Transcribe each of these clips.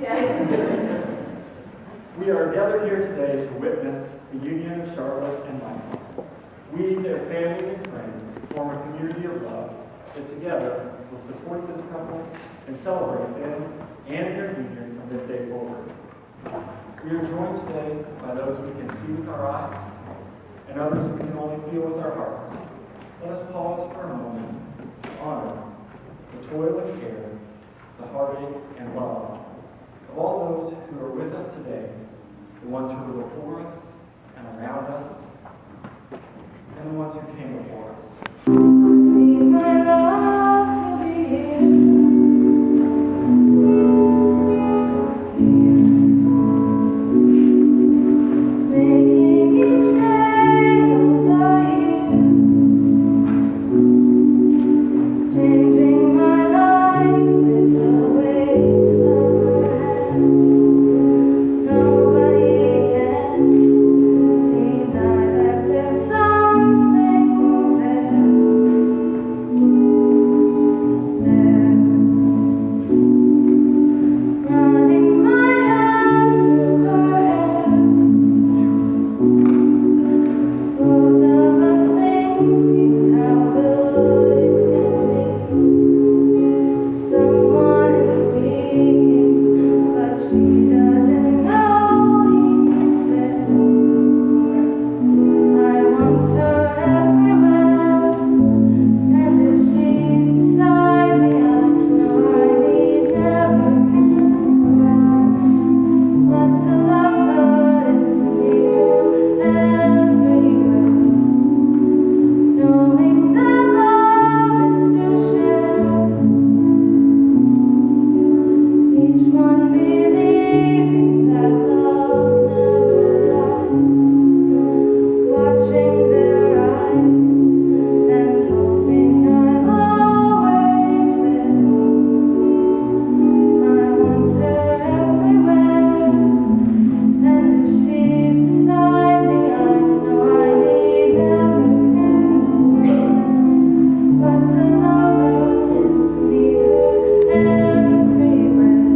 We are gathered here today to witness the union of Charlotte and Michael. We, their family and friends, form a community of love that together will support this couple and celebrate them and their union from this day forward. We are joined today by those we can see with our eyes and others we can only feel with our hearts. Let us pause for a moment to honor the toil and care, the heartache and love of all those who are with us today, the ones who were before us and around us, and the ones who came before us. Need my love to be here. Making each day of the year, changing my life with the wave of her hand. Nobody can deny that there's something there. Running my hands through her hair, both of us thinking how good it can be. Someone is speaking, but she doesn't know he's there. I want her everywhere, and if she's beside me, I know I need never. But to love her is to be her everywhere, knowing that love is to share. Each one believing that love never dies, watching their eyes and hoping I'm always there. I want her everywhere, and if she's beside me, I know I need never. But to love her is to meet her everywhere,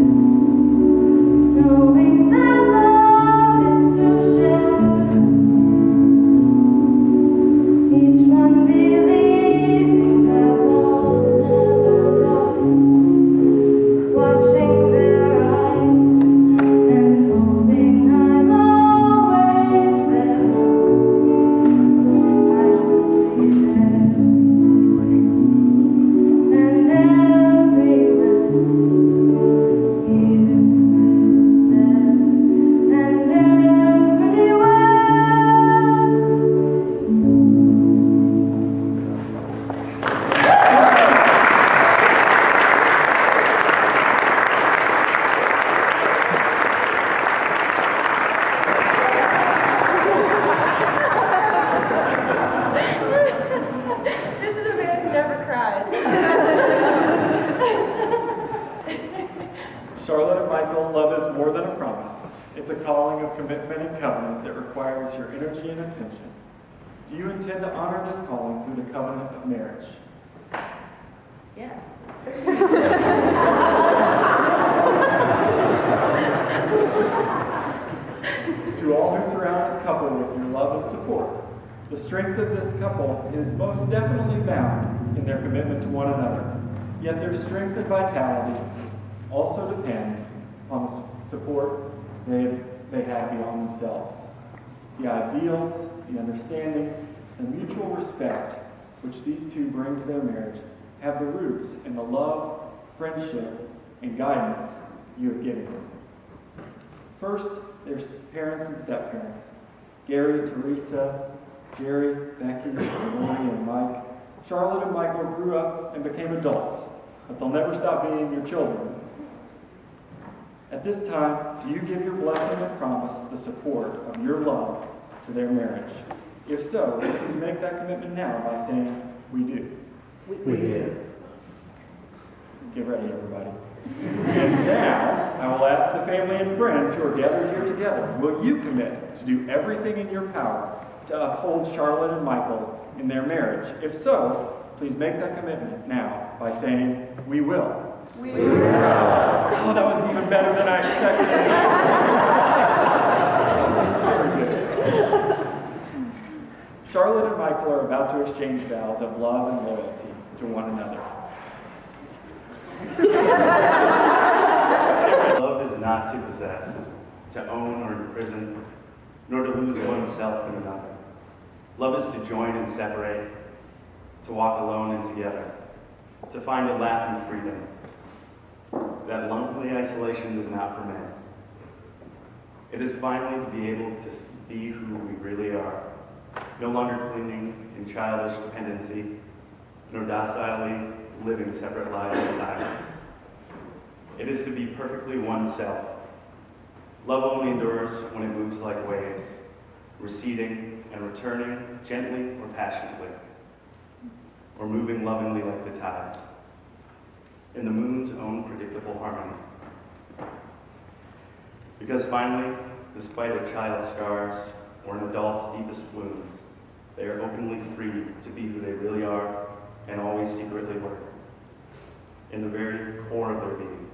knowing that love is to share. Each one believing that love never dies, watching their eyes and hoping I'm always there. I will be there and everywhere, here, there, and everywhere. This is a man who never cries. Charlotte and Michael, love is more than a promise. It's a calling of commitment and covenant that requires your energy and attention. Do you intend to honor this calling through the covenant of marriage? Yes. To all who surround this couple with your love and support, the strength of this couple is most definitely found in their commitment to one another. Yet their strength and vitality also depends on the support they have beyond themselves. The ideals, the understanding, and mutual respect which these two bring to their marriage have the roots in the love, friendship, and guidance you have given them. First, there's parents and step-parents. Gary, Teresa, Jerry, Becky, Lori, and Mike. Charlotte and Michael grew up and became adults, but they'll never stop being your children. At this time, do you give your blessing and promise the support of your love to their marriage? If so, please make that commitment now by saying, "We do." We do. Get ready, everybody. And now, I will ask the family and friends who are gathered here together, will you commit to do everything in your power to uphold Charlotte and Michael in their marriage? If so, please make that commitment now by saying, "We will." We Oh, that was even better than I expected. Charlotte and Michael are about to exchange vows of love and loyalty to one another. Love is not to possess, to own or imprison, nor to lose oneself in another. Love is to join and separate, to walk alone and together, to find a laugh in freedom that lonely isolation does not permit. It is finally to be able to be who we really are, no longer clinging in childish dependency, nor docilely living separate lives in silence. It is to be perfectly oneself. Love only endures when it moves like waves, receding and returning gently or passionately, or moving lovingly like the tide, in the moon's own predictable harmony. Because finally, despite a child's scars or an adult's deepest wounds, they are openly free to be who they really are and always secretly were, in the very core of their being,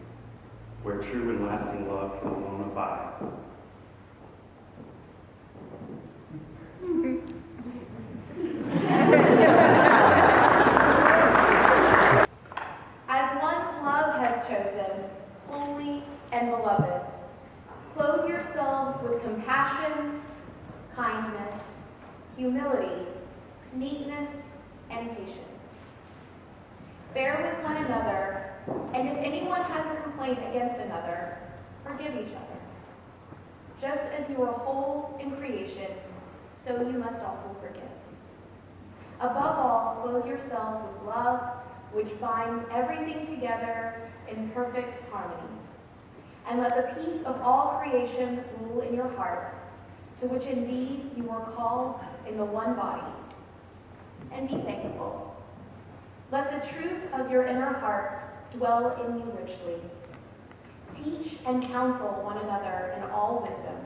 where true and lasting love can alone abide. As one's love has chosen, holy and beloved, clothe yourselves with compassion, kindness, humility, meekness, and patience. Bear with one another, and if anyone has a complaint against another, forgive each other. Just as you are whole in creation, so you must also forgive. Above all, clothe yourselves with love, which binds everything together in perfect harmony. And let the peace of all creation rule in your hearts, to which indeed you are called in the one body. And be thankful. Let the truth of your inner hearts dwell in you richly. Teach and counsel one another in all wisdom,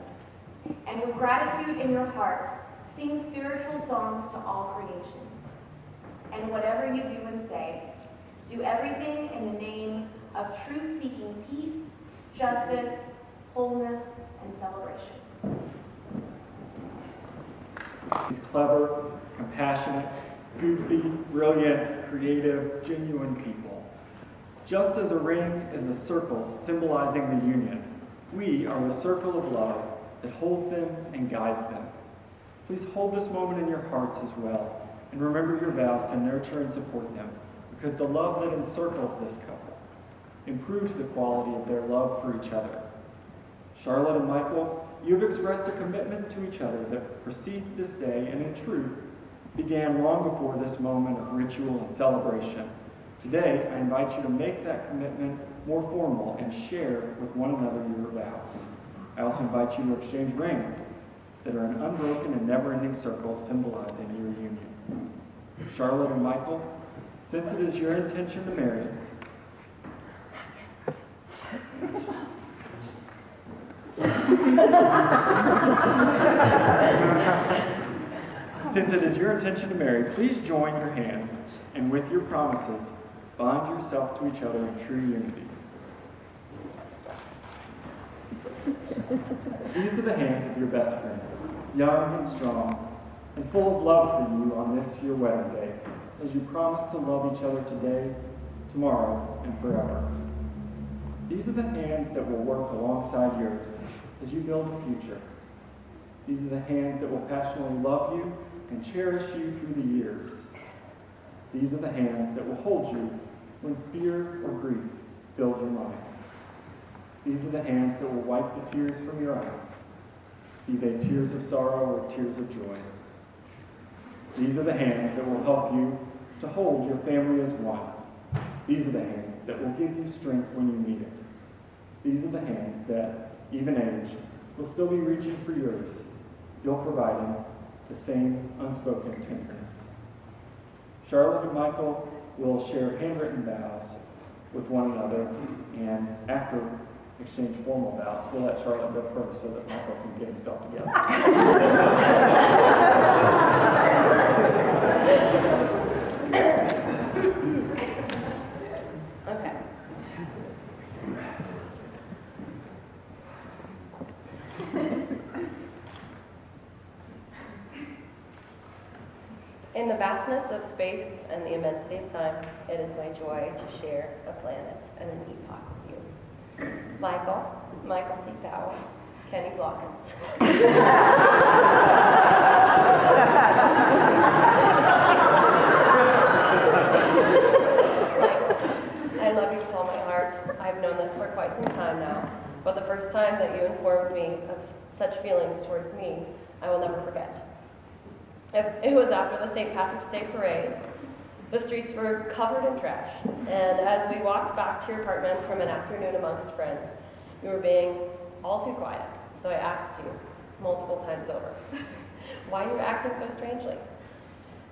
and with gratitude in your hearts, sing spiritual songs to all creation. And whatever you do and say, do everything in the name of truth-seeking peace, justice, wholeness, and celebration. He's clever, compassionate, goofy, brilliant, creative, genuine people. Just as a ring is a circle symbolizing the union, we are the circle of love that holds them and guides them. Please hold this moment in your hearts as well, and remember your vows to nurture and support them, because the love that encircles this couple improves the quality of their love for each other. Charlotte and Michael, you have expressed a commitment to each other that precedes this day and in truth began long before this moment of ritual and celebration. Today, I invite you to make that commitment more formal and share with one another your vows. I also invite you to exchange rings that are an unbroken and never-ending circle symbolizing your union. Charlotte and Michael, since it is your intention to marry, please join your hands and with your promises, bind yourself to each other in true unity. These are the hands of your best friend, young and strong, and full of love for you on this your wedding day, as you promise to love each other today, tomorrow, and forever. These are the hands that will work alongside yours as you build a future. These are the hands that will passionately love you and cherish you through the years. These are the hands that will hold you when fear or grief fills your mind. These are the hands that will wipe the tears from your eyes, be they tears of sorrow or tears of joy. These are the hands that will help you to hold your family as one. These are the hands that will give you strength when you need it. These are the hands that, even aged, will still be reaching for yours, still providing the same unspoken tenderness. Charlotte and Michael will share handwritten vows with one another, and after exchange formal vows, we'll let Charlotte go first so that Michael can get himself together. Okay. In the vastness of space and the immensity of time, it is my joy to share a planet and an epoch with you. Michael C. Powell, Kenny Blockins. I love you with all my heart. I've known this for quite some time now, but the first time that you informed me of such feelings towards me, I will never forget. It was after the St. Patrick's Day parade. The streets were covered in trash, and as we walked back to your apartment from an afternoon amongst friends, you were being all too quiet, so I asked you multiple times over why you were acting so strangely.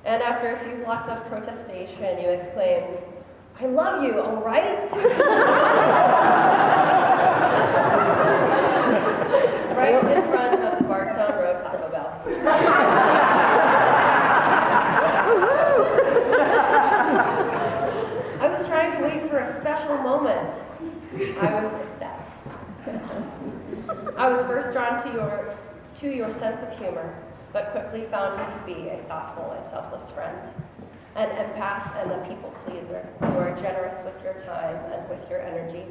And after a few blocks of protestation, you exclaimed, "I love you, all right?" Right in front of the Bardstown Road Taco Bell. I was trying to wait for a special moment. I was ecstatic. I was first drawn to your sense of humor, but quickly found you to be a thoughtful and selfless friend, an empath and a people pleaser. You are generous with your time and with your energy.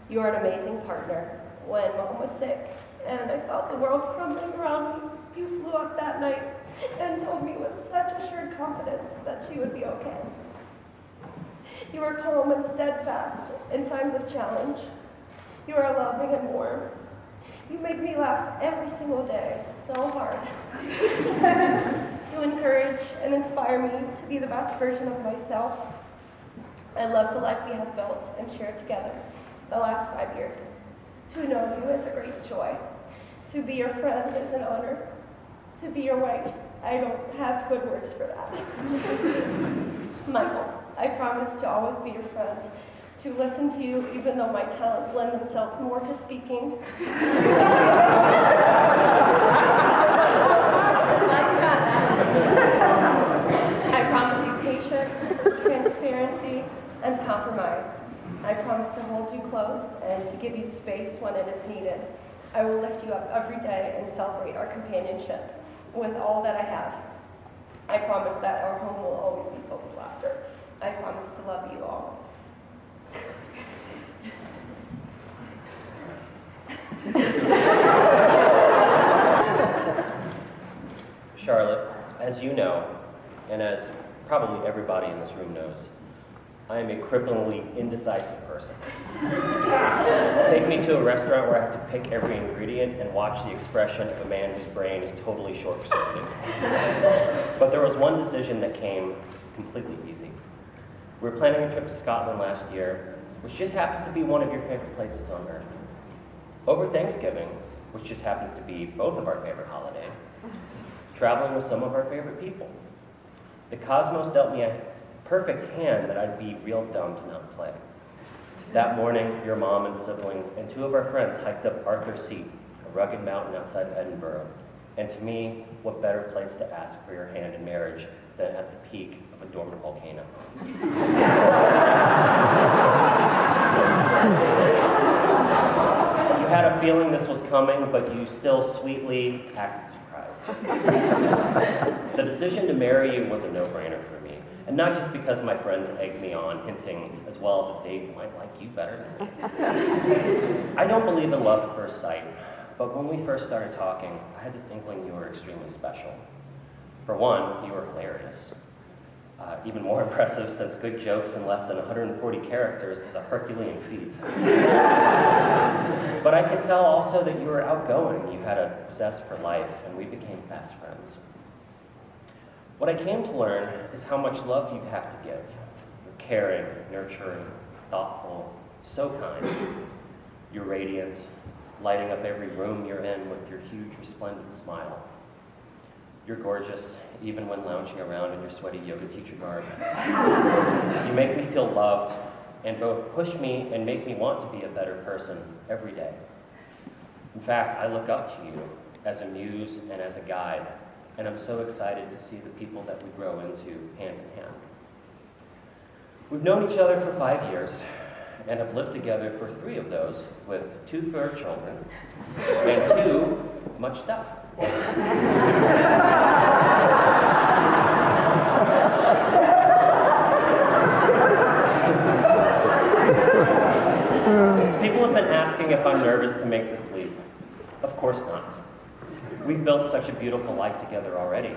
You are an amazing partner. When Mom was sick and I felt the world crumbling around me, you flew up that night and told me with such assured confidence that she would be okay. You are calm and steadfast in times of challenge. You are loving and warm. You make me laugh every single day, so hard. You encourage and inspire me to be the best version of myself. I love the life we have built and shared together the last 5 years. To know you is a great joy. To be your friend is an honor. To be your wife, I don't have good words for that. Michael, I promise to always be your friend, to listen to you even though my talents lend themselves more to speaking. I promise you patience, transparency, and compromise. I promise to hold you close and to give you space when it is needed. I will lift you up every day and celebrate our companionship with all that I have. I promise that our home will always be filled with laughter. I promise to love you always. Charlotte, as you know, and as probably everybody in this room knows, I am a cripplingly indecisive person. Take me to a restaurant where I have to pick every ingredient and watch the expression of a man whose brain is totally short-circuited. But there was one decision that came completely easy. We were planning a trip to Scotland last year, which just happens to be one of your favorite places on earth. Over Thanksgiving, which just happens to be both of our favorite holidays, traveling with some of our favorite people. The cosmos dealt me a perfect hand that I'd be real dumb to not play. That morning, your mom and siblings and two of our friends hiked up Arthur's Seat, a rugged mountain outside of Edinburgh. And to me, what better place to ask for your hand in marriage than at the peak of a dormant volcano? You had a feeling this was coming, but you still sweetly acted surprised. The decision to marry you was a no-brainer for me. And not just because my friends egged me on, hinting as well that they might like you better than me. I don't believe in love at first sight, but when we first started talking, I had this inkling you were extremely special. For one, you were hilarious. Even more impressive since good jokes in less than 140 characters is a Herculean feat. But I could tell also that you were outgoing, you had a zest for life, and we became fast friends. What I came to learn is how much love you have to give. You're caring, nurturing, thoughtful, so kind. You're radiant, lighting up every room you're in with your huge, resplendent smile. You're gorgeous, even when lounging around in your sweaty yoga teacher garb. You make me feel loved, and both push me and make me want to be a better person every day. In fact, I look up to you as a muse and as a guide, and I'm so excited to see the people that we grow into hand in hand. We've known each other for 5 years, and have lived together for 3 of those, with 2 fur children, and 2 much stuff. asking if I'm nervous to make this leap. Of course not. We've built such a beautiful life together already.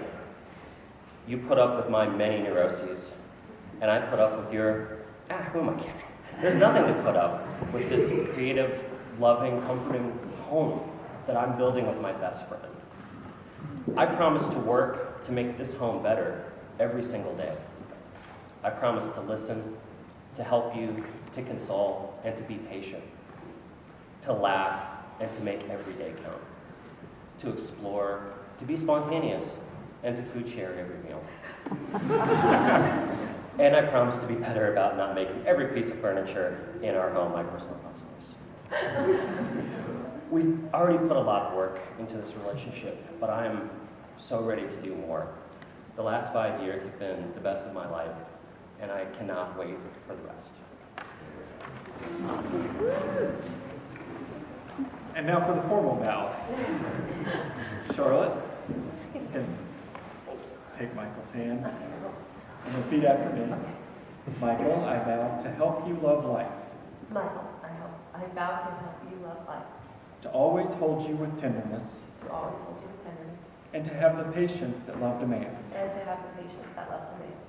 You put up with my many neuroses, and I put up with your, who am I kidding? There's nothing to put up with this creative, loving, comforting home that I'm building with my best friend. I promise to work to make this home better every single day. I promise to listen, to help you, to console, and to be patient, to laugh, and to make every day count, to explore, to be spontaneous, and to food share every meal. And I promise to be better about not making every piece of furniture in our home my personal puzzles. We've already put a lot of work into this relationship, but I am so ready to do more. The last 5 years have been the best of my life, and I cannot wait for the rest. And now for the formal vows. Charlotte, you can take Michael's hand and repeat after me. Michael, I vow to help you love life, Michael, I vow to help you love life, to always hold you with tenderness, to always hold you with tenderness, and to have the patience that love demands, and to have the patience that love demands,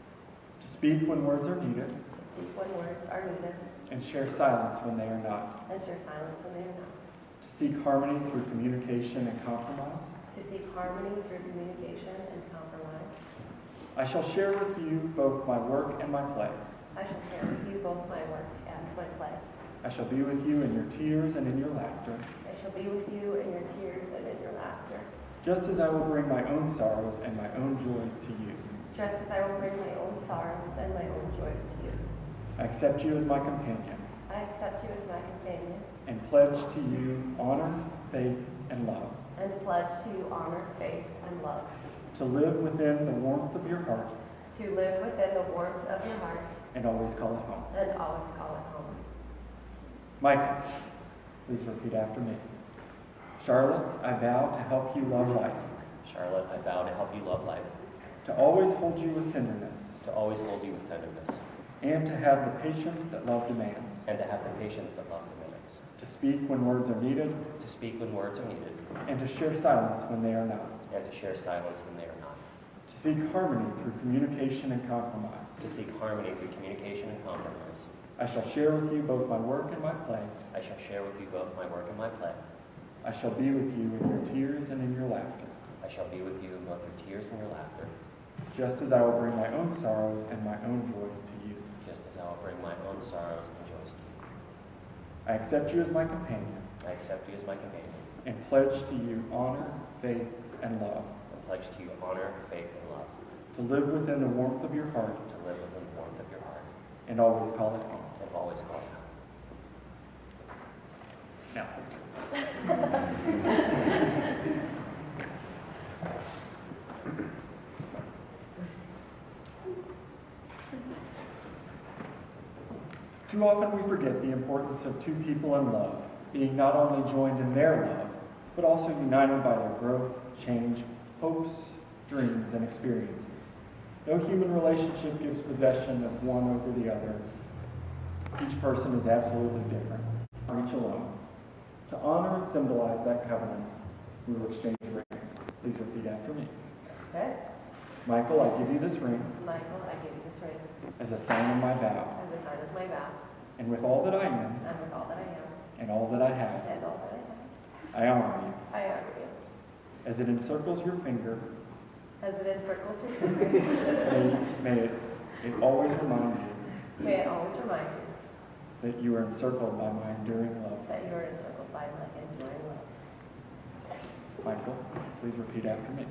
to speak when words are needed, to speak when words are needed, and share silence when they are not, and share silence when they are not, to seek harmony through communication and compromise. to seek harmony through communication and compromise. I shall share with you both my work and my play. I shall share with you both my work and my play. I shall be with you in your tears and in your laughter, I shall be with you in your tears and in your laughter, just as I will bring my own sorrows and my own joys to you. just as I will bring my own sorrows and my own joys to you. I accept you as my companion I accept you as my companion, and pledge to you honor, faith, and love, and pledge to you honor, faith, and love, to live within the warmth of your heart to live within the warmth of your heart, and always call it home. and always call it home. Michael, please repeat after me. Charlotte, I vow to help you love life, Charlotte, I vow to help you love life, to always hold you with tenderness, to always hold you with tenderness, and to have the patience that love demands, and to have the patience that love demands, to speak when words are needed, to speak when words are needed, and to share silence when they are not, and to share silence when they are not, to seek harmony through communication and compromise. to seek harmony through communication and compromise. I shall share with you both my work and my play. I shall share with you both my work and my play. I shall be with you in your tears and in your laughter, I shall be with you in both your tears and your laughter, just as I will bring my own sorrows and my own joys to you. just as I will bring my own sorrows and joys to you. I accept you as my companion I accept you as my companion, and pledge to you honor, faith, and love, and pledge to you honor, faith, and love, to live within the warmth of your heart to live within the warmth of your heart, and always call it home. and always call it home. Now, too often we forget the importance of two people in love being not only joined in their love, but also united by their growth, change, hopes, dreams, and experiences. No human relationship gives possession of one over the other. Each person is absolutely different, each alone. To honor and symbolize that covenant, we will exchange rings. Please repeat after me. Okay? Michael, I give you this ring Michael, I give you this ring as a sign of my vow, as a sign of my vow, and with all that I am and with all that I am, and all that I have, and all that I I honor you. have, I honor you. As it encircles your finger, As it encircles your finger, may it always remind you may it always remind you that you are encircled by my enduring love. that you are encircled by my enduring love. Michael, please repeat after me.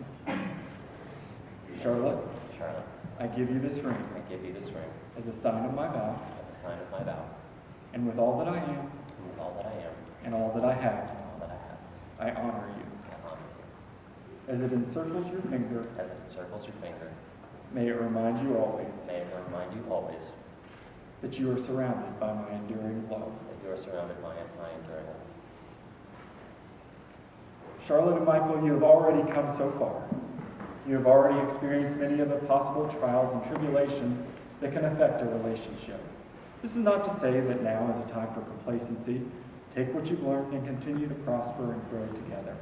Charlotte, Charlotte, I give you this ring I give you this ring as a sign of my vow, as a sign of my vow, and with all that I am and with all that I am, and all that I have, and all that I have, I honor you. I honor you. As it encircles your finger, As it encircles your finger, may it remind you always may it remind you always that you are surrounded by my enduring love. that you are surrounded by my enduring love. Charlotte and Michael, you have already come so far. You have already experienced many of the possible trials and tribulations that can affect a relationship. This is not to say that now is a time for complacency. Take what you've learned and continue to prosper and grow together.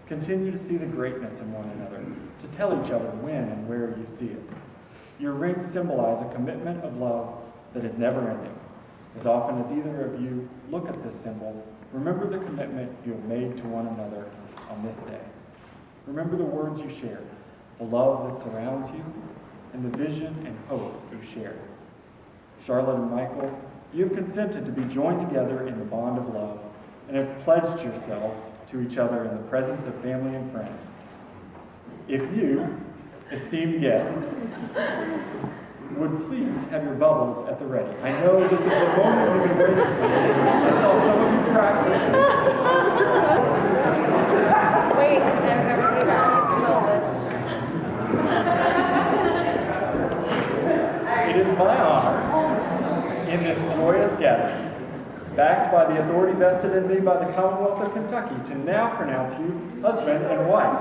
Continue to see the greatness in one another, to tell each other when and where you see it. Your rings symbolize a commitment of love that is never ending. As often as either of you look at this symbol, remember the commitment you have made to one another on this day. Remember the words you shared, the love that surrounds you, and the vision and hope you share. Charlotte and Michael, you have consented to be joined together in the bond of love and have pledged yourselves to each other in the presence of family and friends. If you, esteemed guests, would please have your bubbles at the ready. I know this is the moment you've been waiting for. I saw some of you practice. Wait, everybody It is my honor, in this joyous gathering, backed by the authority vested in me by the Commonwealth of Kentucky, to now pronounce you husband and wife.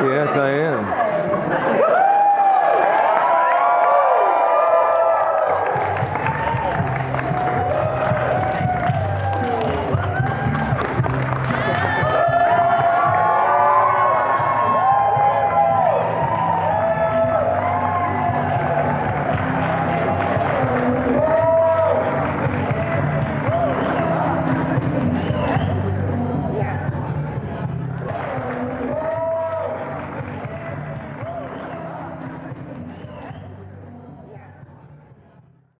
Yes, I am.